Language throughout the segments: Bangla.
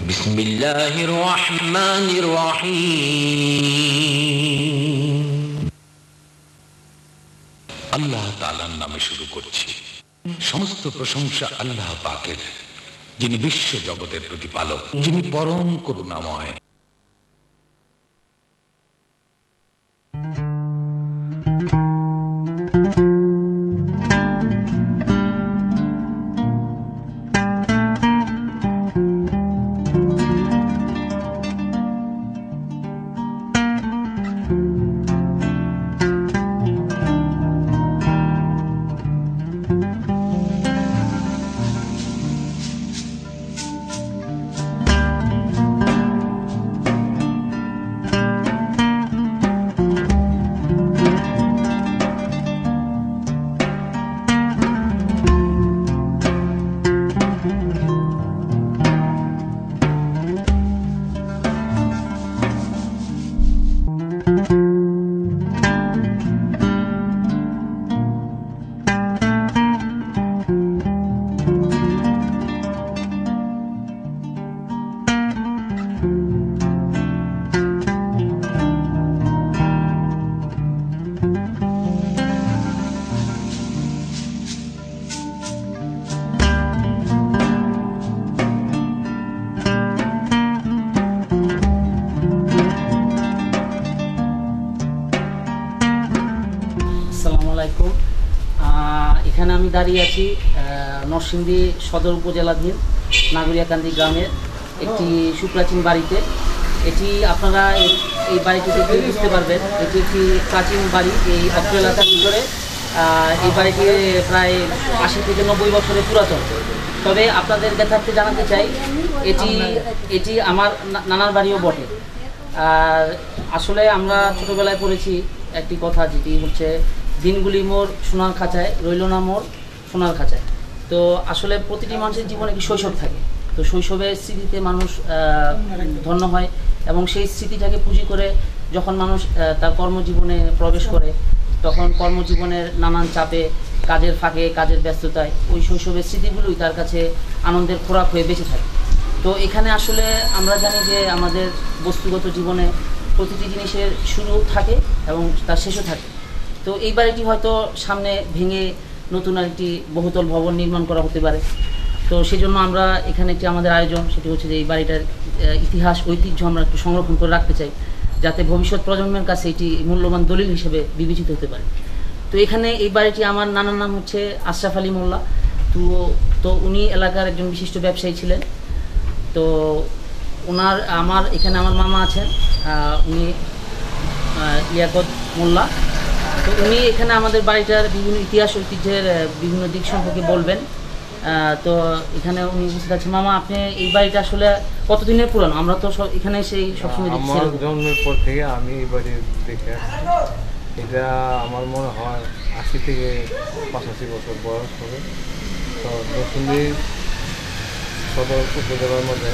বিসমিল্লাহির রহমানির রহিম। আল্লাহ তাআলার নামে শুরু করছি। সমস্ত প্রশংসা আল্লাহ পাকের, যিনি বিশ্ব জগতের প্রতিপালক, যিনি পরম করুণাময়। এখানে আমি দাঁড়িয়ে আছি নরসিংদী সদর উপজেলাধীন নাগরিয়াকান্দি গ্রামের একটি সুপ্রাচীন বাড়িতে। এটি আপনারা এই বাড়িটি দেখে বুঝতে পারবেন, এটি একটি প্রাচীন বাড়ি। এই অত্র এলাকার ভিতরে এই বাড়িটি প্রায় 80 থেকে 90 বছরের পুরাতন। তবে আপনাদের যথার্থে জানাতে চাই, এটি আমার নানার বাড়িও বটে। আর আসলে আমরা ছোটোবেলায় পড়েছি একটি কথা, যেটি হচ্ছে দিনগুলি মোর সোনার খাঁচায়, রইল না মোর সোনার খাঁচায়। তো আসলে প্রতিটি মানুষের জীবনে একটি শৈশব থাকে। তো শৈশবের স্মৃতিতে মানুষ ধন্য হয়, এবং সেই স্মৃতিটাকে পুঁজি করে যখন মানুষ তার কর্মজীবনে প্রবেশ করে, তখন কর্মজীবনের নানান চাপে, কাজের ফাঁকে, কাজের ব্যস্ততায় ওই শৈশবের স্মৃতিগুলোই তার কাছে আনন্দের খোরাক হয়ে বেঁচে থাকে। তো এখানে আসলে আমরা জানি যে আমাদের বস্তুগত জীবনে প্রতিটি জিনিসের শুরু থাকে এবং তার শেষও থাকে। তো এই বাড়িটি হয়তো সামনে ভেঙে নতুন একটি বহুতল ভবন নির্মাণ করা হতে পারে। তো সেই জন্য আমরা এখানে একটি আমাদের আয়োজন, সেটি হচ্ছে যে এই বাড়িটার ইতিহাস, ঐতিহ্য আমরা একটু সংরক্ষণ করে রাখতে চাই, যাতে ভবিষ্যৎ প্রজন্মের কাছে এটি মূল্যবান দলিল হিসেবে বিবেচিত হতে পারে। তো এখানে এই বাড়িটি, আমার নানার নাম হচ্ছে আশরাফ আলী মোল্লা। তো উনি এলাকার একজন বিশিষ্ট ব্যবসায়ী ছিলেন। তো এখানে আমার মামা আছেন, উনি লিয়াকত মোল্লা। তো উনি এখানে আমাদের বাড়িটার বিভিন্ন ইতিহাস, ঐতিহ্যের বিভিন্ন দিক সম্পর্কে বলবেন। তো এখানে উনি উপস্থিত আছেন। মামা, আপনি এই বাড়িটা আসলে কতদিনের পুরানো? আমরা তো এখানে সেই সবসময় দেখছি। আমার জন্মের পর থেকে আমি এই বাড়ি দেখে আসছি। এটা আমার মনে হয় 80 থেকে 85 বছর বয়স হবে। তো নরসিংদী সদর উপজেলার মধ্যে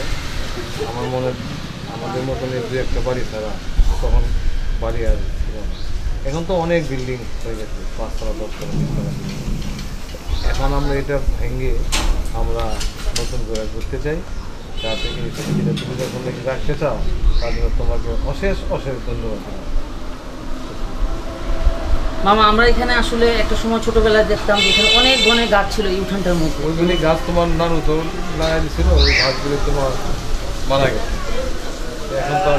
আমার মনে আমাদের মতন দু একটা বাড়ি ছাড়া তখন বাড়ি আর ছিল না। এখন তো অনেক বিল্ডিং হয়ে গেছে, 5 তলা 10 তলা 20 তলা। এখন আমরা এটা ভেঙে আমরা নতুন করে করতে চাই, যাতে যেটা তুমি যখন রাখতে চাও তার জন্য তোমাকে অশেষ ধন্যবাদ। মামা, আমরা এখানে আসলে একটা সময় ছোটবেলায় দেখতাম যে এখানে অনেক বনের গাছ ছিল এই উঠানটার মধ্যে। ওইগুলি গাছ তোমার নানু তো লাগাই দিয়েছিল, ওই গাছগুলি তোমার মারা গেছে। এখন তো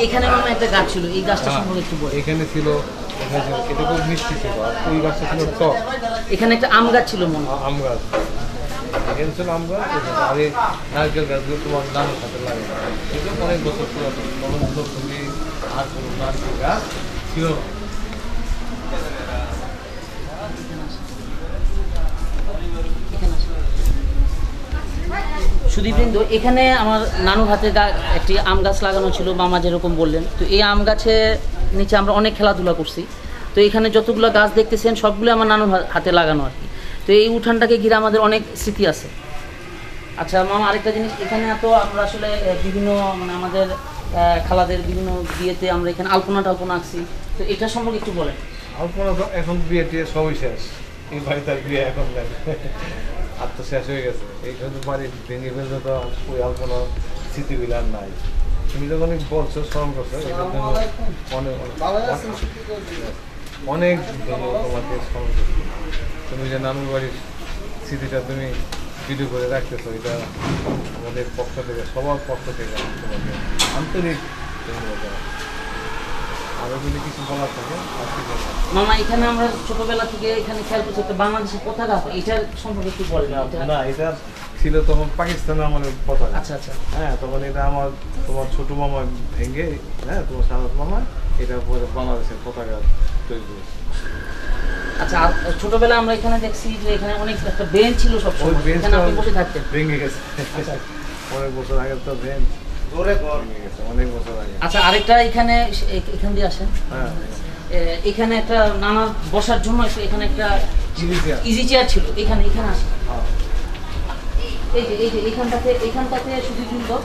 এখানে মামা একটা গাছ ছিল, এই গাছটা সম্পর্কে একটু বল। এখানে ছিল, এটা খুব মিষ্টি ছিল। আর ওই গাছটা ছিল টক। এখানে একটা আম গাছ ছিল, মনে আম গাছ, এখানে ছিল আম গাছ। আর এই নারকেল গাছগুলো তোমার নানুর সাথে লাগে, এটা অনেক বছর পুরাতন। তখন তুমি আর কোনো নারকেল গাছ ছিল না। সুদীপবৃন্দ, এখানে আমার নানুর হাতে একটি আম গাছ লাগানো ছিল, মামা যেরকম বললেন। তো এই আম গাছের নিচে আমরা অনেক খেলাধুলা করছি। তো এখানে যতগুলো গাছ দেখতেছেন সবগুলো আমার নানুর হাতে লাগানো আর কি। তো এই উঠানটাকে ঘিরে আমাদের অনেক স্মৃতি আছে। আচ্ছা মামা, আরেকটা জিনিস, এখানে তো আমরা আসলে বিভিন্ন আমাদের খালাদের বিভিন্ন বিয়েতে আমরা এখানে আলপনা টালপনা আঁকছি। তো এটা সম্পর্কে একটু বলেন। আলপনা তো এখন বিয়ে টিয়ে সবই শেষ, এই বাড়িতে বিয়ে এখন লাগে। আর তো শেষ হয়ে গেছে, এই শুধু বাড়ি ভেঙে ফেলতে তো ওই আর কোনো স্মৃতিগুলো আর নাই। তুমি যখন বলছো স্মরণ করছো, এটার জন্য অনেক অনেক তোমাকে স্মরণ করছো। তুমি যে নানুর বাড়ির স্মৃতিটা তুমি ভিডিও করে রাখতেছো, এটা আমাদের পক্ষ থেকে, সবার পক্ষ থেকে আমি তোমাকে আন্তরিক ধন্যবাদ জানাই। আরো যদি কিছু বলার থাকে মামা, এখানে আমরা ছোটবেলা থেকে এখানে খেয়াল করছি একটা বাংলাদেশের পতাকা, এটার সম্পর্কে একটু বলেন। না, এটা ছিল তখন পাকিস্তানে আমাদের পতাকা। আচ্ছা আচ্ছা। হ্যাঁ, তখন এটা আমার তোমার ছোট মামা ভেঙে, হ্যাঁ তোমার সারদ মামা, এটা পরে বাংলাদেশের পতাকা তৈরি করেছে। আচ্ছা, ছোটবেলা আমরা এখানে দেখছি যে এখানে অনেক একটা বেঞ্চ ছিল, সব সময় এখানে আপনি বসে থাকতেন। ভেঙে গেছে অনেক বছর আগে তো বেঞ্চ ভেঙে গেছে, অনেক বছর আগে। আচ্ছা, আরেকটা এখানে, এখান দিয়ে আসেন। হ্যাঁ, এখানে একটা নানা বসার জন্য এখানে একটা ইজি চেয়ার ছিল, এখানে আসে। এই যে এখানটাতে শুধু কিন্তু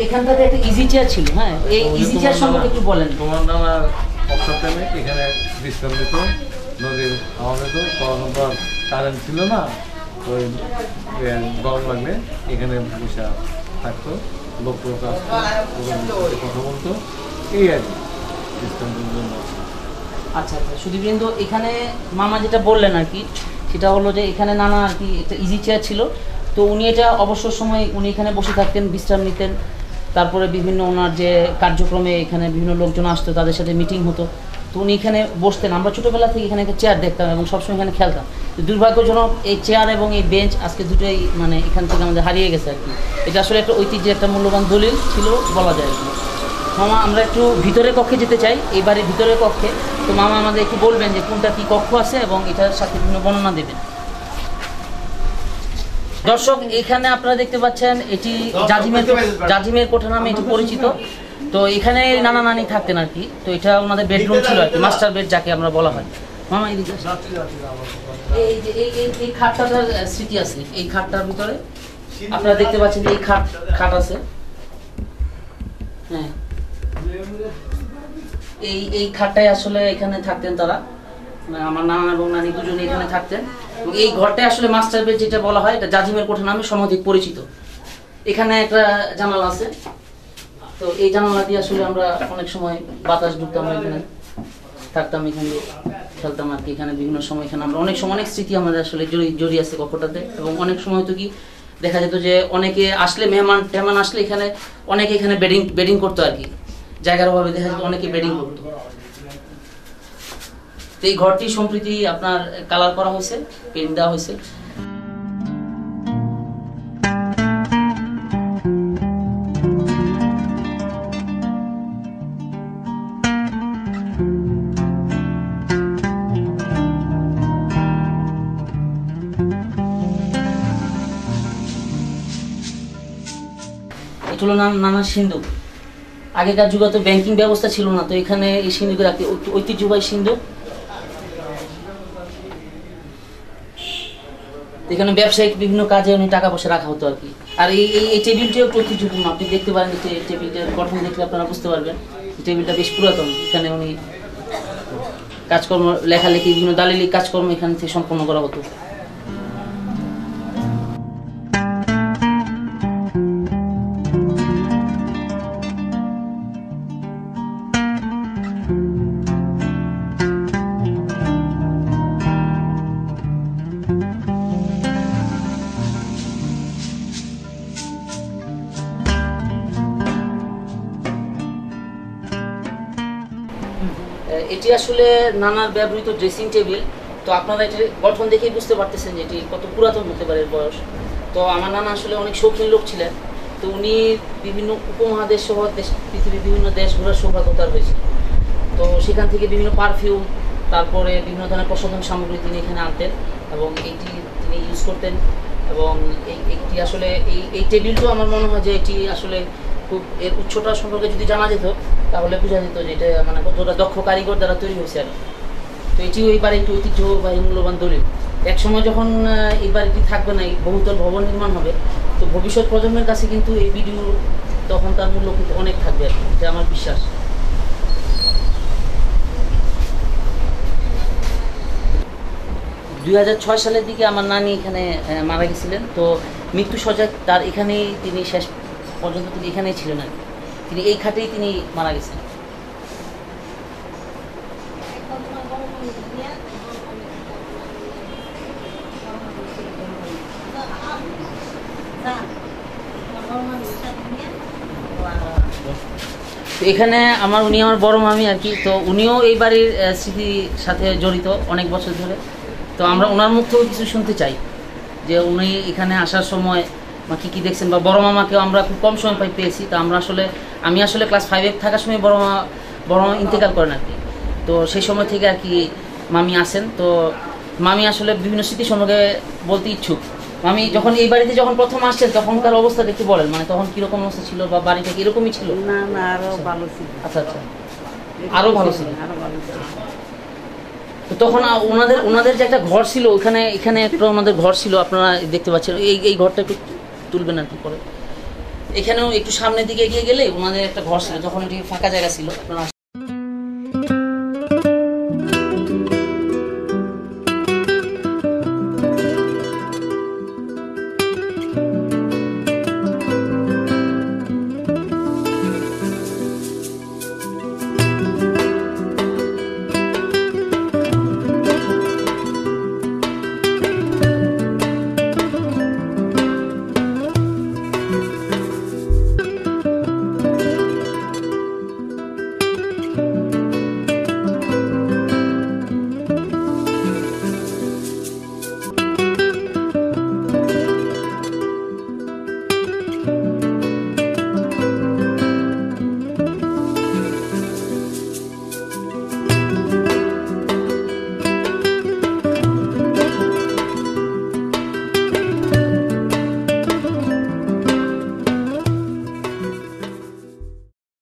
এখানটাতে একটা ইজি চেয়ার ছিল। হ্যাঁ, এই ইজি চেয়ার সম্পর্কে একটু বলেন। তোমার নানা অক্ষরটামে এখানে বিশ্রাম দিত, নদীর হাওয়া দিত, তখন তো কারেন্ট ছিল না, ওই গরম লাগলে এখানে বসে থাকতো, লোক আসতো, কথা বলতো, এই আর কি বিশ্রামের জন্য। আচ্ছা আচ্ছা, সুদীপবৃন্দ, এখানে মামা যেটা বললেন আর কি, সেটা হলো যে এখানে নানা আর কি একটা ইজি চেয়ার ছিল। তো উনি এটা অবসর সময় উনি এখানে বসে থাকতেন, বিশ্রাম নিতেন। তারপরে বিভিন্ন ওনার যে কার্যক্রমে এখানে বিভিন্ন লোকজন আসতো, তাদের সাথে মিটিং হতো, তো উনি এখানে বসতেন। আমরা ছোটোবেলা থেকে এখানে একটা চেয়ার দেখতাম এবং সবসময় এখানে খেলতাম। তো দুর্ভাগ্যজনক এই চেয়ার এবং এই বেঞ্চ আজকে দুটোই মানে এখান থেকে আমাদের হারিয়ে গেছে আর কি। এটা আসলে একটা ঐতিহ্যের একটা মূল্যবান দলিল ছিল বলা যায় আর কি। মামা, আমরা একটু ভিতরের কক্ষে যেতে চাই, এইবারে ভিতরের কক্ষে। তো মামা আমাদের একটু বলবেন যে কোনটা কি কক্ষ আছে এবং এটার সাথে বিভিন্ন বর্ণনা দেবেন। দর্শক, এখানে আপনারা দেখতে পাচ্ছেন এটি জাজিমের কোঠা নামে এটি পরিচিত। তো এখানে নানা নানি থাকতেন আর কি। তো এটা ওনাদের বেডরুম ছিল আর কি, মাস্টার বেড যাকে আমরা বলা হয়। মামা, এই খাটটার স্মৃতি আছে, এই খাটটার ভিতরে আপনারা দেখতে পাচ্ছেন এই খাট আছে। হ্যাঁ, এই খাটটায় আসলে এখানে থাকতেন তারা, আমার নানা এবং নানি দুজনে এখানে থাকতেন। এবং এই ঘরটায় আসলে মাস্টার বেড যেটা বলা হয়, এটা জাজিমের কোঠা নামে সমধিক পরিচিত। এখানে একটা জানালা আছে, তো এই জানালা দিয়ে আসলে আমরা অনেক সময় বাতাস ঢুকতাম, এখানে থাকতাম, এখানে খেলতাম আর কি। এখানে বিভিন্ন সময় এখানে আমরা অনেক সময় অনেক স্মৃতি আমাদের আসলে জড়িয়ে আছে কক্ষটাতে। এবং অনেক সময় তো কি দেখা যেত যে অনেকে আসলে মেহমান আসলে এখানে অনেকে এখানে বেডিং করতো আর কি, জায়গার অভাবে দেখা যেত অনেকে বেডিং করতো। তো এই ঘরটি সম্প্রতি আপনার কালার করা হয়েছে, পেইন্ট দেওয়া হয়েছে। এটা হলো নানা সিন্ধুক। আগেকার যুগে তো ব্যাংকিং ব্যবস্থা ছিল না, তো এখানে এই সিন্ধুকে রাখতে ঐতিহ্যবাহী সিন্ধুক। এখানে ব্যবসায়িক বিভিন্ন কাজে উনি টাকা পয়সা রাখা হতো আর কি। আর এই টেবিলটিও ঐতিহ্যপূর্ণ, আপনি দেখতে পারেন টেবিলটার গঠন দেখলে আপনারা বুঝতে পারবেন টেবিলটা বেশ পুরাতন। এখানে উনি কাজকর্ম, লেখালেখি, বিভিন্ন দালিলিক কাজকর্ম এখান থেকে সম্পন্ন করা হতো। এটি আসলে নানার ব্যবহৃত ড্রেসিং টেবিল। তো আপনারা এটির গঠন দেখেই বুঝতে পারতেছেন যে এটি কত পুরাতন হতে পারে বয়স। তো আমার নানা আসলে অনেক শৌখিন লোক ছিলেন। তো উনি বিভিন্ন উপমহাদেশ সহ পৃথিবীর বিভিন্ন দেশ ঘোরার সৌভাগ্য তার হয়েছে। তো সেখান থেকে বিভিন্ন পারফিউম, তারপরে বিভিন্ন ধরনের প্রসাধন সামগ্রী তিনি এখানে আনতেন এবং এইটি তিনি ইউজ করতেন। এবং এইটি আসলে এই টেবিলটাও আমার মনে হয় যে এটি আসলে খুব এর উচ্চতা সম্পর্কে যদি জানা যেত তাহলে বোঝা যেত যে এটা মানে কতটা দক্ষ কারিগর দ্বারা তৈরি হয়েছে আর। তো এটিও এই বাড়ি একটি ঐতিহ্যবাহী মূল্যবান দলিল। একসময় যখন এই বাড়িটি থাকবে না, এই বহুতল ভবন নির্মাণ হবে, তো ভবিষ্যৎ প্রজন্মের কাছে কিন্তু এই ভিডিও তখন তার মূল্য কিন্তু অনেক থাকবে আর কি, এটা আমার বিশ্বাস। 2006 সালের দিকে আমার নানি এখানে মারা গেছিলেন। তো মৃত্যু সজ্জা তার এখানেই তিনি শেষ পর্যন্ত তিনি এখানেই ছিলেন আর কি। তিনি এই খাটেই তিনি মারা গেছেন। তো এখানে উনি আমার বড় মামি আর কি। তো উনিও এই বাড়ির স্মৃতির সাথে জড়িত অনেক বছর ধরে। তো আমরা ওনার মুখ থেকেও কিছু শুনতে চাই যে উনি এখানে আসার সময় কী কী দেখছেন, বা বড় মামাকেও আমরা খুব কম সময় পেয়েছি। তো আমি আসলে ক্লাস 5-এ থাকার সময় বড় মামা ইন্তেকাল করেন আর কি। তো সেই সময় থেকে আর কি মামি আসেন। তো মামি আসলে বিভিন্ন স্মৃতি সম্পর্কে বলতে ইচ্ছুক। মামি যখন এই বাড়িতে প্রথম আসছেন তখনকার অবস্থা একটু বলেন, মানে তখন কিরকম অবস্থা ছিল বা বাড়িটা কি এরকমই ছিল? না আরো ভালো ছিল। আচ্ছা, আরো ভালো ছিল। তো তখন ওনাদের যে একটা ঘর ছিল, এখানে একটা ওনাদের ঘর ছিল, আপনারা দেখতে পাচ্ছেন। এই ঘরটা একটু তুলবেন আর কি পরে। এখানেও একটু সামনের দিকে এগিয়ে গেলে ওনাদের একটা ঘর ছিল, যখন এটি ফাঁকা জায়গা ছিল। আপনারা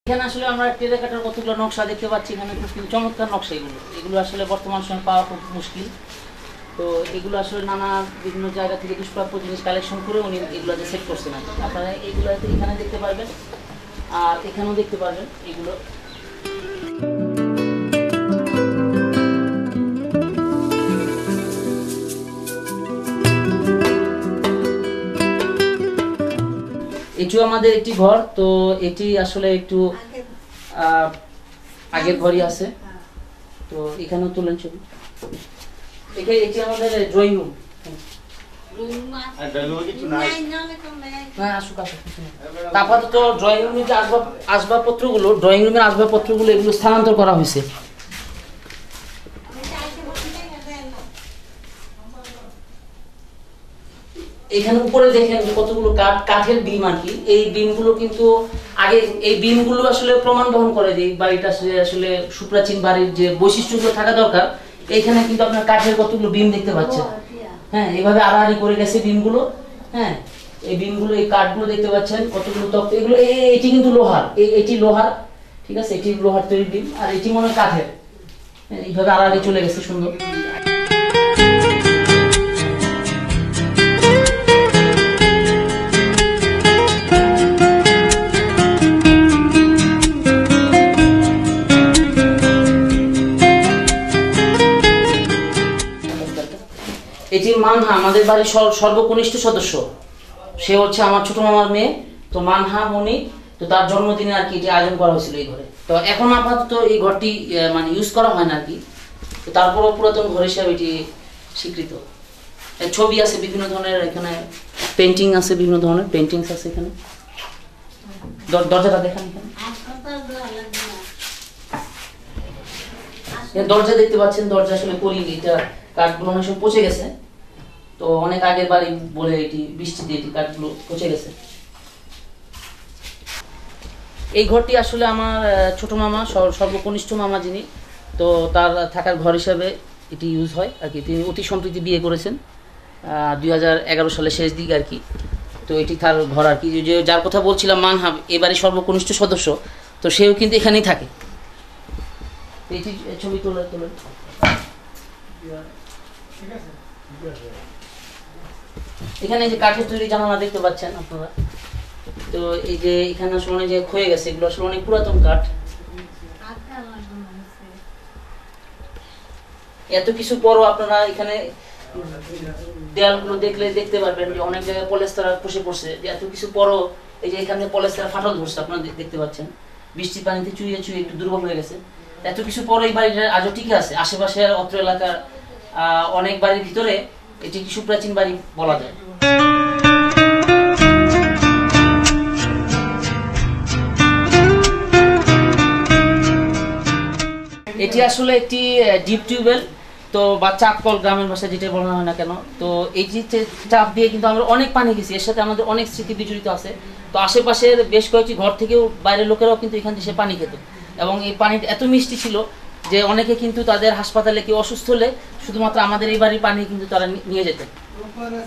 এখানে আসলে আমরা টেরাকোটার কতগুলো নকশা দেখতে পাচ্ছি। এখানে খুব চমৎকার নকশা। এগুলো আসলে বর্তমান সময় পাওয়া খুব মুশকিল। তো এগুলো আসলে নানা বিভিন্ন জায়গা থেকে দুষ্প্রাপ্য জিনিস কালেকশন করে উনি এগুলোতে সেট করছেন। আপনারা এগুলো এখানে দেখতে পারবেন, আর এখানেও দেখতে পারবেন এগুলো। এটিও আমাদের একটি ঘর। তো এটি আসলে একটু আগের ঘরই আছে। তো এখানেও তুলেন ছবি। এটি আমাদের ড্রয়িং রুম। আপাতত ড্রয়িং রুমের যে ড্রয়িং রুমের আসবাবপত্রগুলো এগুলো স্থানান্তর করা হয়েছে। এখানে উপরে দেখেন যে কতগুলো কাঠের বিম আর কি। এই বিমগুলো কিন্তু এই বিমগুলো আসলে প্রমাণ বহন করে যে বাড়িটা আসলে সুপ্রাচীন বাড়ির যে বৈশিষ্ট্যগুলো থাকা দরকার। এইখানে কিন্তু আপনার কাঠের কতগুলো বিম দেখতে পাচ্ছেন। হ্যাঁ, এইভাবে আড়াআড়ি করে গেছে বিমগুলো। হ্যাঁ, এই বিমগুলো, এই কাঠগুলো দেখতে পাচ্ছেন কতগুলো তক্তা। এগুলো এটি কিন্তু লোহার, এটি লোহার, ঠিক আছে, এটি লোহার তৈরি বিম, আর এটি মনে হয় কাঠের। এইভাবে আড়াআড়ি চলে গেছে সুন্দর। এটি মানহা, আমাদের বাড়ির সর্বকনিষ্ঠ সদস্য। সে হচ্ছে আমার ছোট মামার মেয়ে। তো মানহা মনি, তো তার জন্মদিনে আর কি এটি আয়োজন করা হয়েছিল এই ঘরে। তো এখন আপাতত এই ঘরটি মানে ইউজ করা হয় না আর কি। তো তারপরও পুরাতন ঘর হিসাবে এটি স্বীকৃত। ছবি আছে বিভিন্ন ধরনের, এখানে পেন্টিং আছে, বিভিন্ন ধরনের পেন্টিংস আছে এখানে। দরজাটা দেখেন, এখানে দরজা দেখতে পাচ্ছেন। দরজা আসলে কলিং, এটা কাঠগুলো অনেক সময় পচে গেছে। তো অনেক আগের বাড়ি বলে এটি বৃষ্টিতে এটি কাঠগুলো পচে গেছে। এই ঘরটি আসলে আমার ছোট মামা, সর্বকনিষ্ঠ মামা যিনি, তো তার থাকার ঘর হিসাবে এটি ইউজ হয় আর কি। তিনি অতি সম্প্রতি বিয়ে করেছেন 2011 সালের শেষ দিকে আর কি। তো এটি তার ঘর আর কি। যে যার কথা বলছিলাম মানহা, এবারে সর্বকনিষ্ঠ সদস্য, তো সেও কিন্তু এখানেই থাকে। এটি ছবি তোলেন। এখানে যে কাঠের তৈরি জানালা দেখতে পাচ্ছেন আপনারা। তো এই যে এখানে আসলে অনেক যে ক্ষয়ে গেছে, এগুলো আসলে অনেক পুরাতন কাঠ। এত কিছু পরও আপনারা এখানে দেয়ালগুলো দেখতে পারবেন যে অনেক জায়গায় পলেস্তারা খসে পড়ছে, যে এত কিছু পরও এই যে এখানে পলেস্তারা ফাটল ধরছে, আপনারা দেখতে পাচ্ছেন বৃষ্টির পানিতে চুইয়ে একটু দুর্বল হয়ে গেছে। এত কিছু পরে এই বাড়িটা আজও টিকে আছে। আশেপাশের অত্র এলাকার অনেক বাড়ির ভিতরে এটি একটি সুপ্রাচীন বাড়ি বলা যায়। এটি আসলে একটি ডিপ টিউবওয়েল, তো বা চাপ কল গ্রামের ভাষায় যেটা বলা হয় না কেন। তো এই যে চাপ দিয়ে কিন্তু আমরা অনেক পানি গেছি, এর সাথে আমাদের অনেক স্মৃতি বিজড়িত আছে। তো আশেপাশের বেশ কয়েকটি ঘর থেকেও বাইরের লোকেরাও কিন্তু এখান থেকে পানি খেত, এবং এই পানিটা এত মিষ্টি ছিল যে অনেকে কিন্তু তাদের হাসপাতালে কেউ অসুস্থ হলে শুধুমাত্র আমাদের এই বাড়ির পানি কিন্তু তারা নিয়ে যেতেন।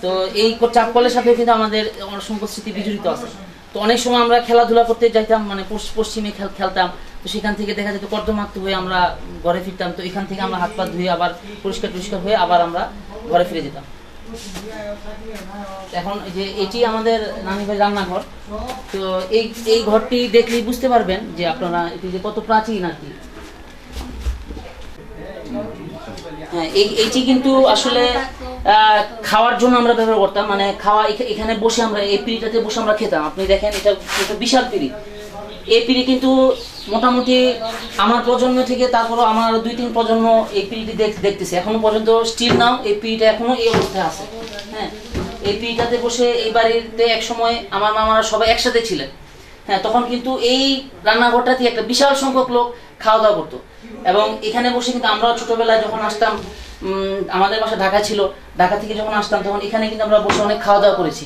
তো এই চাপ কলের সাথে কিন্তু আমাদের অসংখ্য স্মৃতি বিজড়িত আছে। তো অনেক সময় আমরা খেলাধুলা করতে যাইতাম, মানে পশ্চিমে খেলতাম। তো সেখান থেকে দেখা যেত কর্দমাক্ত হয়ে আমরা ঘরে ফিরতাম। তো এখান থেকে আমরা হাত পা ধুয়ে আবার পরিষ্কার হয়ে আবার আমরা ঘরে ফিরে যেতাম। এখন যে এটি আমাদের নানি ভাই রান্নাঘর। তো এই ঘরটি দেখলেই বুঝতে পারবেন যে আপনারা এটি যে কত প্রাচীন আর কি। হ্যাঁ, এইটি কিন্তু আসলে খাওয়ার জন্য আমরা ব্যবহার করতাম, মানে খাওয়া এখানে বসে আমরা এই পিঁড়িটাতে বসে আমরা খেতাম। আপনি দেখেন এটা বিশাল পিঁড়ি। এই পিঁড়ি কিন্তু মোটামুটি আমার প্রজন্ম থেকে তারপরও আমার 2-3 প্রজন্ম এই পিঁড়িটি দেখতেছে এখনো পর্যন্ত। স্টিল নাও এই পিঁড়িটা এখনো এই অবস্থায় আছে। হ্যাঁ, এই পিঁড়িটাতে বসে এই বাড়িতে একসময় আমার মামারা সবাই একসাথে ছিলেন। হ্যাঁ, তখন কিন্তু এই রান্নাঘরটাতে একটা বিশাল সংখ্যক লোক খাওয়া দাওয়া করতো, এবং এখানে বসে কিন্তু আমরাও ছোটবেলায় যখন আসতাম, আমাদের বাসা ঢাকা ছিল, ঢাকা থেকে যখন আসতাম তখন এখানে কিন্তু আমরা বসে অনেক খাওয়া দাওয়া করেছি।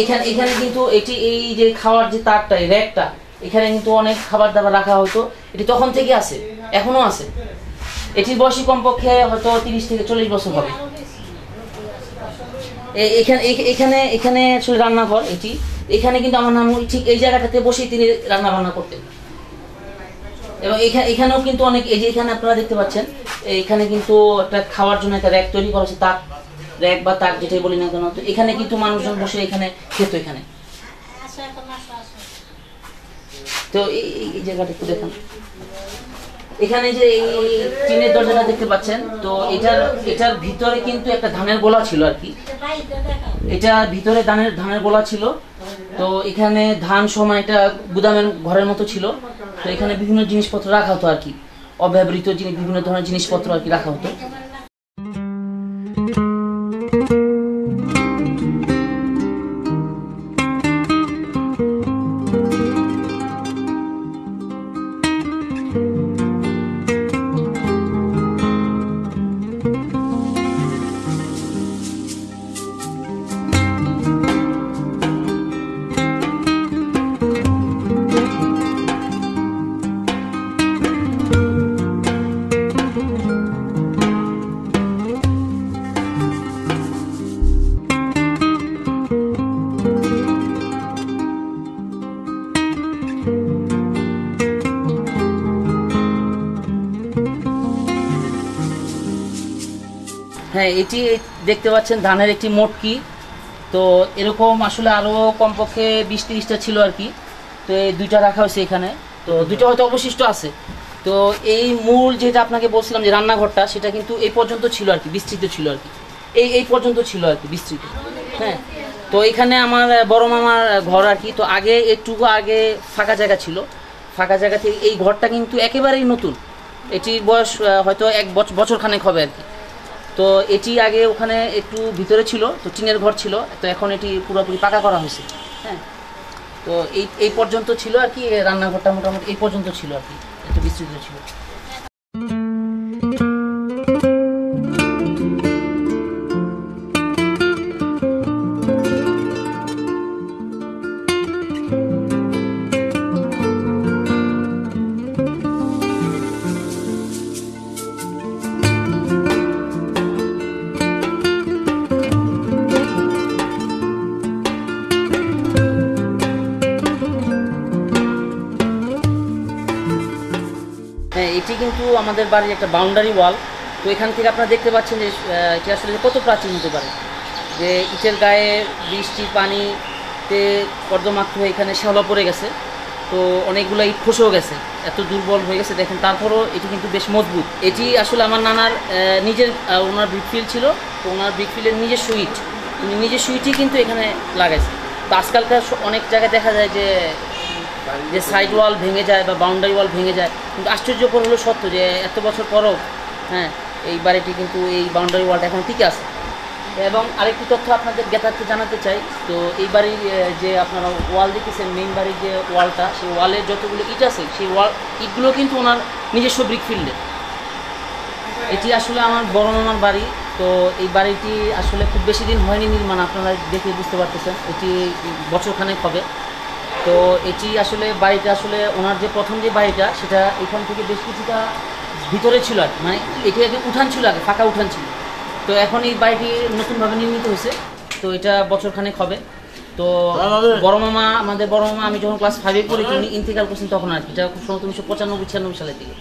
এখানে কিন্তু এটি এই যে খাওয়ার যে তাকটা, এই র্যাকটা, এখানে কিন্তু অনেক খাবার দাবার রাখা হতো। এটি তখন থেকে আছে, এখনো আছে। এটির বয়সী কমপক্ষে হয়তো 30 থেকে 40 বছর হবে। এখানে আসলে রান্নাঘর এটি। এখানে কিন্তু আমার নাম ঠিক এই জায়গাটাতে বসে তিনি রান্না বান্না করতেন। এবং এখানেও কিন্তু অনেক, এই যে এখানে আপনারা দেখতে পাচ্ছেন, এখানে কিন্তু একটা খাওয়ার জন্য একটা র্যাক তৈরি করা হয়েছে, তাক, র্যাক বা তাক যেটাই বলি না কেন। তো এখানে কিন্তু মানুষজন বসে এখানে খেত এখানে। তো এই জায়গাটা একটু দেখেন, এখানে যে এই টিনের দরজাটা দেখতে পাচ্ছেন, তো এটার ভিতরে কিন্তু একটা ধানের গোলা ছিল আর কি। এটা ভিতরে ধানের গোলা ছিল। তো এখানে ধান সময় এটা গুদামের ঘরের মতো ছিল। তো এখানে বিভিন্ন জিনিসপত্র রাখা হতো আর কি, অব্যবহৃত বিভিন্ন ধরনের জিনিসপত্র আর কি রাখা হতো। হ্যাঁ, এটি দেখতে পাচ্ছেন ধানের একটি মটকি। তো এরকম আসলে আরও কমপক্ষে 20-30টা ছিল আর কি। তো এই 2টা রাখা হয়েছে এখানে, তো 2টা হয়তো অবশিষ্ট আছে। তো এই মূল যেটা আপনাকে বলছিলাম যে রান্নাঘরটা, সেটা কিন্তু এই পর্যন্ত ছিল আর কি, বিস্তৃত ছিল আর কি, এই পর্যন্ত ছিল আর কি, বিস্তৃত। হ্যাঁ, তো এখানে আমার বড় মামার ঘর আর কি। তো আগে একটুকু আগে ফাঁকা জায়গা ছিল, ফাঁকা জায়গা থেকে এই ঘরটা কিন্তু একেবারেই নতুন। এটির বয়স হয়তো 1 বছর খানেক হবে আর কি। তো এটি আগে ওখানে একটু ভিতরে ছিল, তো টিনের ঘর ছিল। তো এখন এটি পুরোপুরি পাকা করা হয়েছে। হ্যাঁ, তো এই পর্যন্ত ছিল আর কি, রান্নাঘরটা মোটামুটি এই পর্যন্ত ছিল আর কি, একটু বিস্তৃত ছিল। হ্যাঁ, এটি কিন্তু আমাদের বাড়ির একটা বাউন্ডারি ওয়াল। তো এখান থেকে আপনারা দেখতে পাচ্ছেন যে এটি আসলে কত প্রাচীন হতে পারে, যে ইটের গায়ে বৃষ্টির পানিতে কর্দমাক্ত হয়ে এখানে শ্যাওলা পড়ে গেছে। তো অনেকগুলো ইট খসেও গেছে, এত দুর্বল হয়ে গেছে দেখেন, তারপরও এটি কিন্তু বেশ মজবুত। এটি আসলে আমার নানার নিজের ওনার ব্রিকফিল্ড ছিল, তো ওনার ব্রিকফিল্ডের নিজের সুইট, উনি নিজের সুইটই কিন্তু এখানে লাগাইছে। তো আজকালকার অনেক জায়গায় দেখা যায় যে সাইড ওয়াল ভেঙে যায় বা বাউন্ডারি ওয়াল ভেঙে যায়, কিন্তু আশ্চর্যকর হলো সত্য যে এত বছর পরও হ্যাঁ এই বাড়িটি কিন্তু এই বাউন্ডারি ওয়ালটা এখন টিকে আছে। এবং আরেকটি তথ্য আপনাদের জ্ঞাতার্থে জানাতে চাই, তো এই বাড়ির যে আপনারা ওয়াল দেখেছেন, মেইন বাড়ির যে ওয়ালটা, সেই ওয়ালের যতগুলো ইট আছে সেই ইটগুলো কিন্তু ওনার নিজস্ব ব্রিকফিল্ডে। এটি আসলে আমার বড় মামার বাড়ি। তো এই বাড়িটি আসলে খুব বেশি দিন হয়নি নির্মাণ, আপনারা দেখে বুঝতে পারতেছেন, এটি বছরখানেক হবে। তো এটি আসলে বাড়িটা আসলে ওনার যে প্রথম যে বাড়িটা সেটা এখান থেকে বেশ কিছুটা ভিতরে ছিল আর মানে এটি আগে উঠান ছিল, আগে ফাঁকা উঠান ছিল। তো এখন এই বাড়িটি নতুনভাবে নির্মিত হয়েছে, তো এটা বছরখানেক হবে। তো বড় মামা, আমাদের বড় মামা আমি যখন ক্লাস 5-এ পড়ি উনি ইন্তেকাল করছেন তখন আর কি, এটা খুব সম্ভবত 1995-96 সালের দিকে।